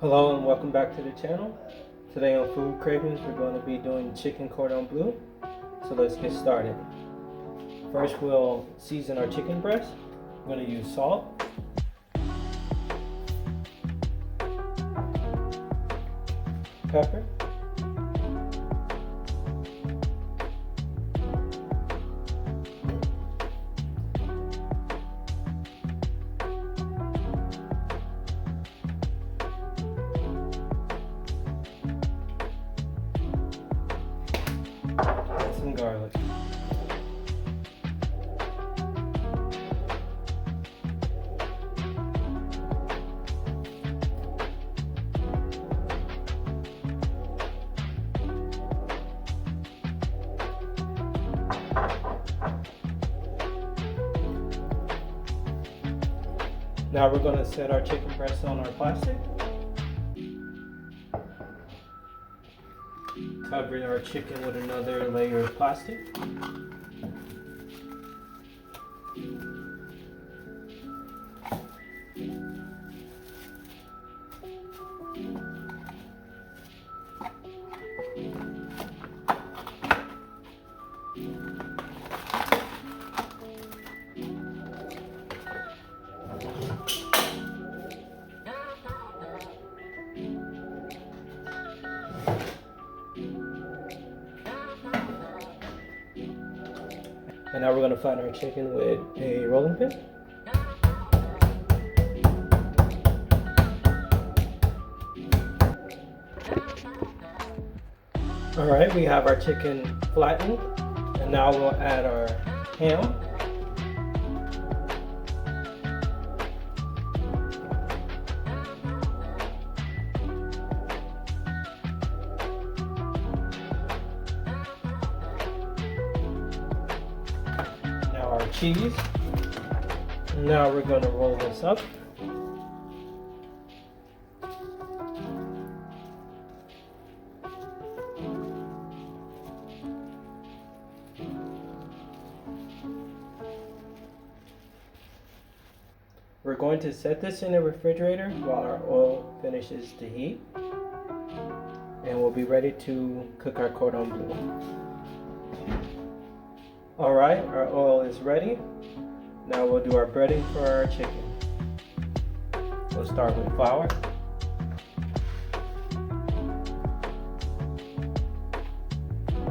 Hello and welcome back to the channel. Today on Food Cravings we're going to be doing chicken cordon bleu. So let's get started. First we'll season our chicken breast. I'm going to use salt, pepper, and some garlic. Now we're going to set our chicken breast on our plastic. Cover our chicken with another layer of plastic. And now we're going to flatten our chicken with a rolling pin. Alright, we have our chicken flattened, and now we'll add our ham. Our cheese. Now we're going to roll this up. We're going to set this in the refrigerator while our oil finishes to heat, and we'll be ready to cook our cordon bleu. Alright, our oil is ready. Now we'll do our breading for our chicken. We'll start with flour,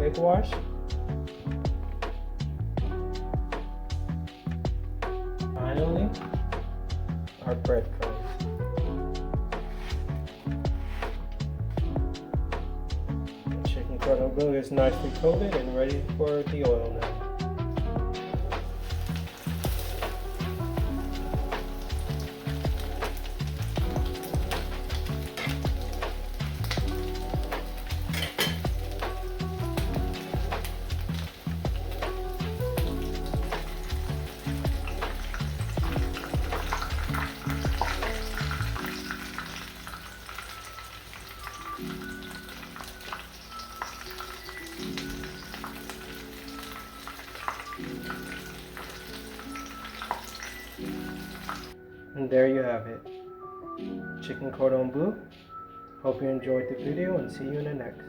egg wash, finally our breadcrumbs. The chicken cordon bleu is nicely coated and ready for the oil now. And there you have it, chicken cordon bleu. Hope you enjoyed the video and see you in the next.